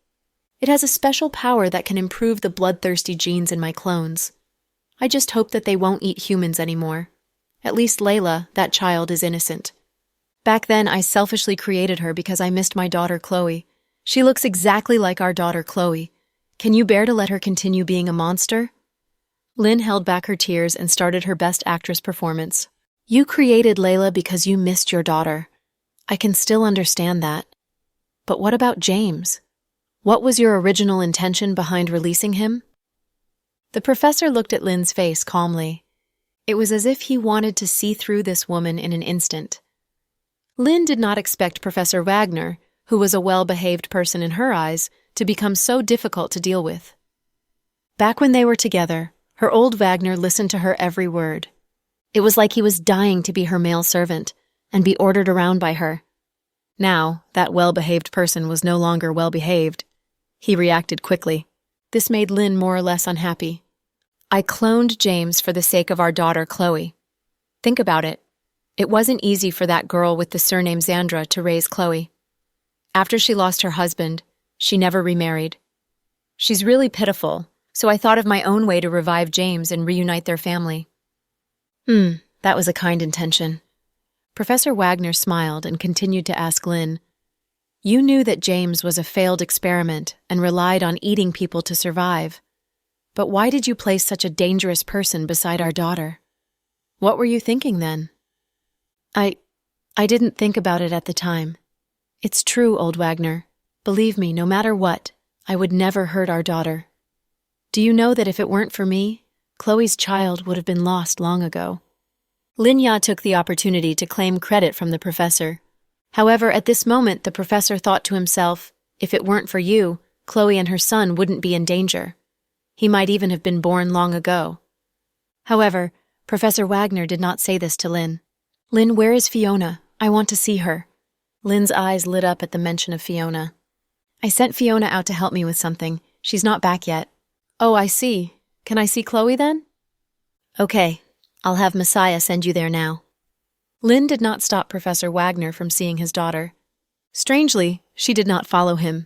It has a special power that can improve the bloodthirsty genes in my clones. I just hope that they won't eat humans anymore. At least Layla, that child, is innocent. Back then, I selfishly created her because I missed my daughter Chloe. She looks exactly like our daughter Chloe. Can you bear to let her continue being a monster? Lynn held back her tears and started her best actress performance. You created Layla because you missed your daughter. I can still understand that. But what about James? What was your original intention behind releasing him? The professor looked at Lynn's face calmly. It was as if he wanted to see through this woman in an instant. Lynn did not expect Professor Wagner, who was a well-behaved person in her eyes, to become so difficult to deal with. Back when they were together, her old Wagner listened to her every word. It was like he was dying to be her male servant and be ordered around by her. Now, that well-behaved person was no longer well-behaved. He reacted quickly. This made Lynn more or less unhappy. I cloned James for the sake of our daughter Chloe. Think about it. It wasn't easy for that girl with the surname Zandra to raise Chloe. After she lost her husband, she never remarried. She's really pitiful, so I thought of my own way to revive James and reunite their family. That was a kind intention. Professor Wagner smiled and continued to ask Lynn, You knew that James was a failed experiment and relied on eating people to survive. But why did you place such a dangerous person beside our daughter? What were you thinking then? I didn't think about it at the time. It's true, old Wagner. Believe me, no matter what, I would never hurt our daughter. Do you know that if it weren't for me, Chloe's child would have been lost long ago? Lin Ya took the opportunity to claim credit from the professor. However, at this moment, the professor thought to himself, if it weren't for you, Chloe and her son wouldn't be in danger. He might even have been born long ago. However, Professor Wagner did not say this to Lynn. Lynn, where is Fiona? I want to see her. Lynn's eyes lit up at the mention of Fiona. I sent Fiona out to help me with something. She's not back yet. Oh, I see. Can I see Chloe then? Okay, I'll have Messiah send you there now. Lynn did not stop Professor Wagner from seeing his daughter. Strangely, she did not follow him.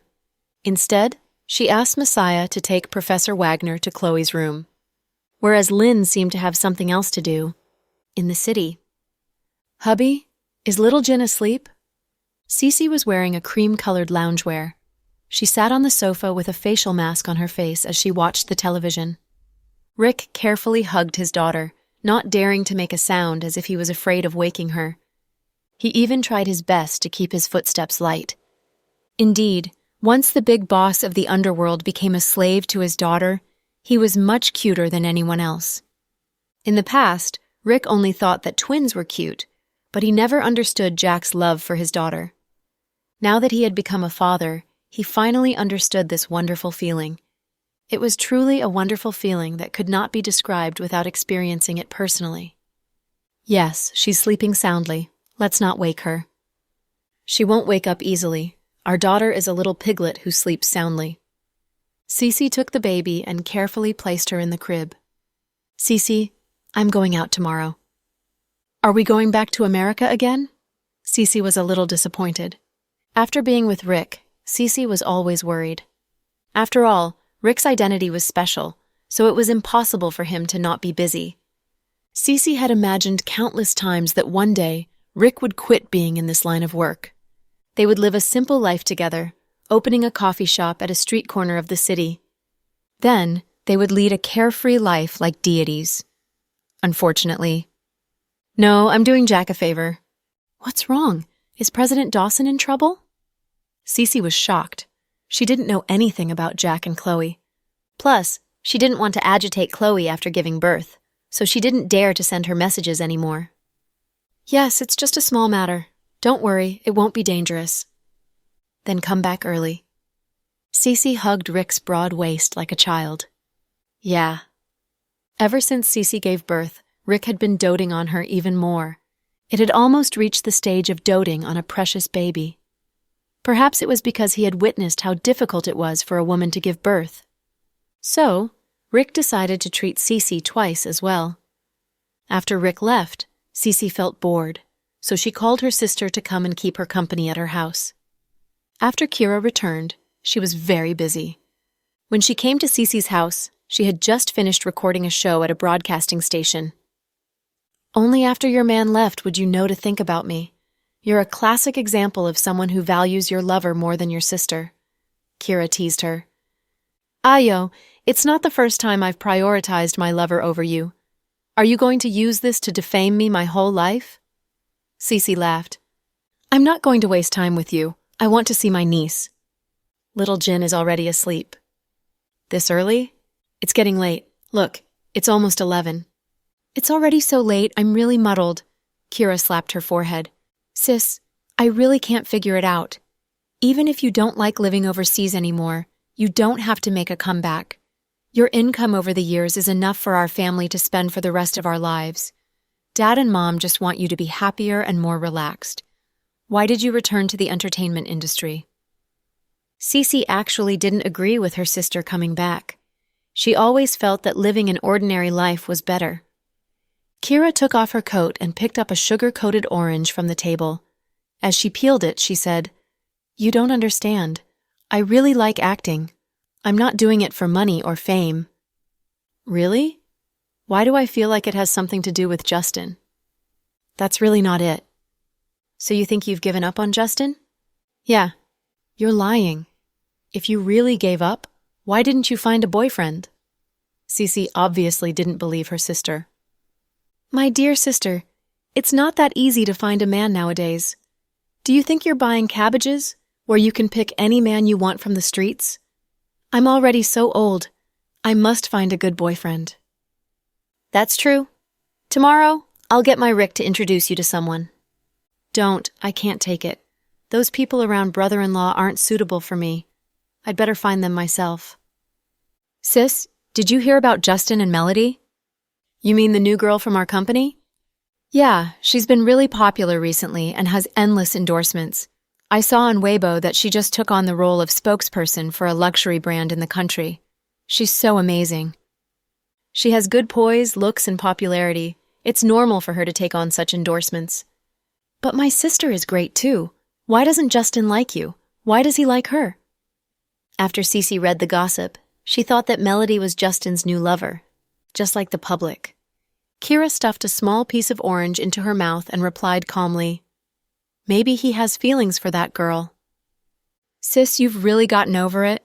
Instead, she asked Messiah to take Professor Wagner to Chloe's room, whereas Lynn seemed to have something else to do, in the city. Hubby, is little Jin asleep? Cece was wearing a cream-colored loungewear. She sat on the sofa with a facial mask on her face as she watched the television. Rick carefully hugged his daughter, not daring to make a sound as if he was afraid of waking her. He even tried his best to keep his footsteps light. Indeed, Once the big boss of the underworld became a slave to his daughter, he was much cuter than anyone else. In the past, Rick only thought that twins were cute, but he never understood Jack's love for his daughter. Now that he had become a father, he finally understood this wonderful feeling. It was truly a wonderful feeling that could not be described without experiencing it personally. Yes, she's sleeping soundly. Let's not wake her. She won't wake up easily. Our daughter is a little piglet who sleeps soundly. Cece took the baby and carefully placed her in the crib. Cece, I'm going out tomorrow. Are we going back to America again? Cece was a little disappointed. After being with Rick, Cece was always worried. After all, Rick's identity was special, so it was impossible for him to not be busy. Cece had imagined countless times that one day, Rick would quit being in this line of work. They would live a simple life together, opening a coffee shop at a street corner of the city. Then, they would lead a carefree life like deities. Unfortunately. No, I'm doing Jack a favor. What's wrong? Is President Dawson in trouble? Cece was shocked. She didn't know anything about Jack and Chloe. Plus, she didn't want to agitate Chloe after giving birth, so she didn't dare to send her messages anymore. Yes, it's just a small matter. Don't worry, it won't be dangerous. Then come back early. Cece hugged Rick's broad waist like a child. Yeah. Ever since Cece gave birth, Rick had been doting on her even more. It had almost reached the stage of doting on a precious baby. Perhaps it was because he had witnessed how difficult it was for a woman to give birth. So, Rick decided to treat Cece twice as well. After Rick left, Cece felt bored, so she called her sister to come and keep her company at her house. After Kira returned, she was very busy. When she came to Cece's house, she had just finished recording a show at a broadcasting station. Only after your man left would you know to think about me. You're a classic example of someone who values your lover more than your sister. Kira teased her. Ayo, it's not the first time I've prioritized my lover over you. Are you going to use this to defame me my whole life? Cece laughed. I'm not going to waste time with you. I want to see my niece. Little Jin is already asleep. This early? It's getting late. Look, it's almost 11. It's already so late, I'm really muddled. Kira slapped her forehead. Sis, I really can't figure it out. Even if you don't like living overseas anymore, you don't have to make a comeback. Your income over the years is enough for our family to spend for the rest of our lives. Dad and Mom just want you to be happier and more relaxed. Why did you return to the entertainment industry? Cece actually didn't agree with her sister coming back. She always felt that living an ordinary life was better. Kira took off her coat and picked up a sugar-coated orange from the table. As she peeled it, she said, You don't understand. I really like acting. I'm not doing it for money or fame. Really? Why do I feel like it has something to do with Justin? That's really not it. So you think you've given up on Justin? Yeah. You're lying. If you really gave up, why didn't you find a boyfriend? Cece obviously didn't believe her sister. My dear sister, it's not that easy to find a man nowadays. Do you think you're buying cabbages, where you can pick any man you want from the streets? I'm already so old. I must find a good boyfriend. That's true. Tomorrow, I'll get my Rick to introduce you to someone. Don't, I can't take it. Those people around brother-in-law aren't suitable for me. I'd better find them myself. Sis, did you hear about Justin and Melody? You mean the new girl from our company? Yeah, she's been really popular recently and has endless endorsements. I saw on Weibo that she just took on the role of spokesperson for a luxury brand in the country. She's so amazing. She has good poise, looks, and popularity. It's normal for her to take on such endorsements. But my sister is great too. Why doesn't Justin like you? Why does he like her? After Cece read the gossip, she thought that Melody was Justin's new lover, just like the public. Kira stuffed a small piece of orange into her mouth and replied calmly, Maybe he has feelings for that girl. Sis, you've really gotten over it?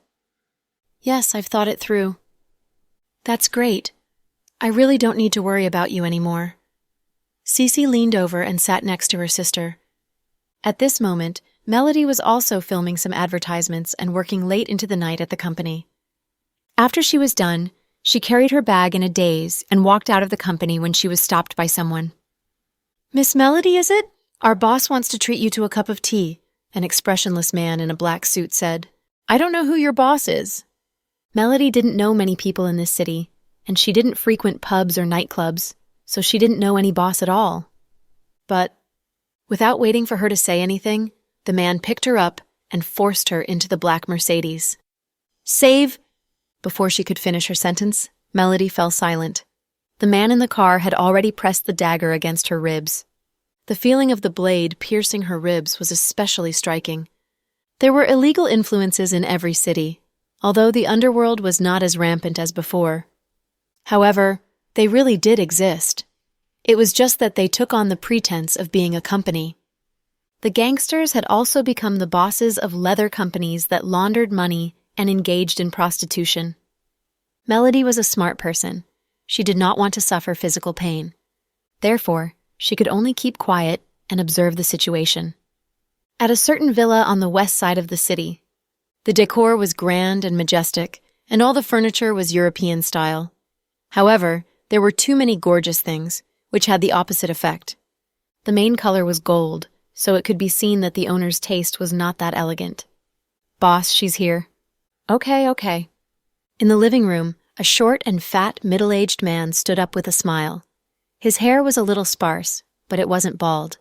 Yes, I've thought it through. That's great. I really don't need to worry about you anymore. Cece leaned over and sat next to her sister. At this moment, Melody was also filming some advertisements and working late into the night at the company. After she was done, she carried her bag in a daze and walked out of the company when she was stopped by someone. "Miss Melody, is it? Our boss wants to treat you to a cup of tea," an expressionless man in a black suit said. "I don't know who your boss is." Melody didn't know many people in this city, and she didn't frequent pubs or nightclubs, so she didn't know any boss at all. But, without waiting for her to say anything, the man picked her up and forced her into the black Mercedes. "Save—" Before she could finish her sentence, Melody fell silent. The man in the car had already pressed the dagger against her ribs. The feeling of the blade piercing her ribs was especially striking. There were illegal influences in every city, although the underworld was not as rampant as before. However, they really did exist. It was just that they took on the pretense of being a company. The gangsters had also become the bosses of leather companies that laundered money and engaged in prostitution. Melody was a smart person. She did not want to suffer physical pain. Therefore, she could only keep quiet and observe the situation. At a certain villa on the west side of the city, the decor was grand and majestic, and all the furniture was European style. However, there were too many gorgeous things, which had the opposite effect. The main color was gold, so it could be seen that the owner's taste was not that elegant. "Boss, she's here." Okay. In the living room, a short and fat middle-aged man stood up with a smile. His hair was a little sparse, but it wasn't bald.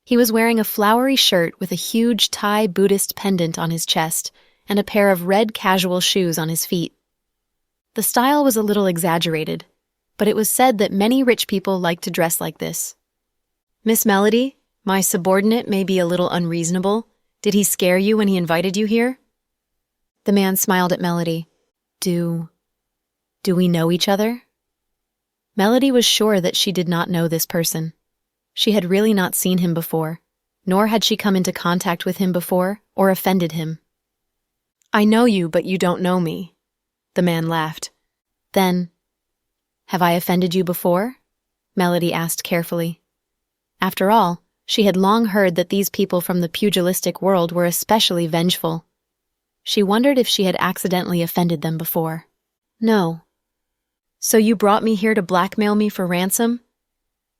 He was wearing a flowery shirt with a huge Thai Buddhist pendant on his chest and a pair of red casual shoes on his feet. The style was a little exaggerated, but it was said that many rich people like to dress like this. "Miss Melody, my subordinate may be a little unreasonable. Did he scare you when he invited you here?" The man smiled at Melody. Do we know each other?" Melody was sure that she did not know this person. She had really not seen him before, nor had she come into contact with him before or offended him. "I know you, but you don't know me." The man laughed. Then, "Have I offended you before?" Melody asked carefully. After all, she had long heard that these people from the pugilistic world were especially vengeful. She wondered if she had accidentally offended them before. "No." "So you brought me here to blackmail me for ransom?"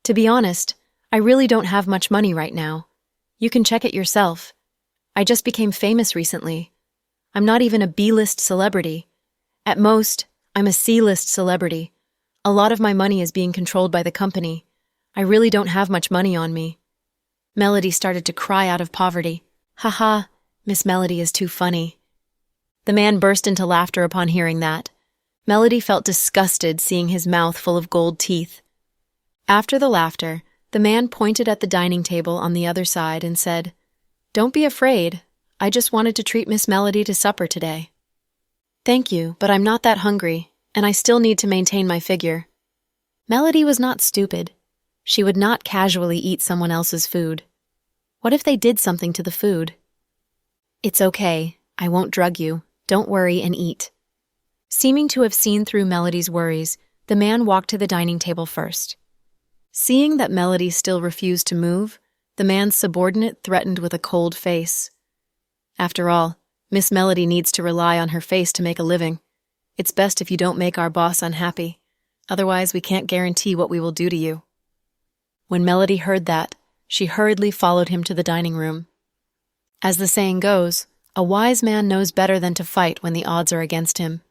"To be honest, I really don't have much money right now. You can check it yourself. I just became famous recently. I'm not even a B-list celebrity. At most, I'm a C-list celebrity. A lot of my money is being controlled by the company. I really don't have much money on me." Melody started to cry out of poverty. "Haha, Miss Melody is too funny." The man burst into laughter upon hearing that. Melody felt disgusted seeing his mouth full of gold teeth. After the laughter, the man pointed at the dining table on the other side and said, "Don't be afraid. I just wanted to treat Miss Melody to supper today." "Thank you, but I'm not that hungry, and I still need to maintain my figure." Melody was not stupid. She would not casually eat someone else's food. What if they did something to the food? "It's okay. I won't drug you. Don't worry and eat." Seeming to have seen through Melody's worries, the man walked to the dining table first. Seeing that Melody still refused to move, the man's subordinate threatened with a cold face. "After all, Miss Melody needs to rely on her face to make a living. It's best if you don't make our boss unhappy. Otherwise, we can't guarantee what we will do to you." When Melody heard that, she hurriedly followed him to the dining room. As the saying goes, a wise man knows better than to fight when the odds are against him.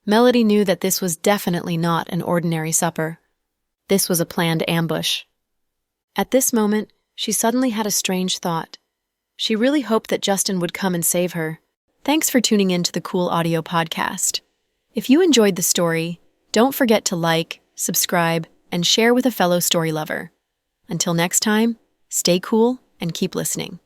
Melody knew that this was definitely not an ordinary supper. This was a planned ambush. At this moment, she suddenly had a strange thought. She really hoped that Justin would come and save her. Thanks for tuning in to the Cool Audio Podcast. If you enjoyed the story, don't forget to like, subscribe, and share with a fellow story lover. Until next time, stay cool and keep listening.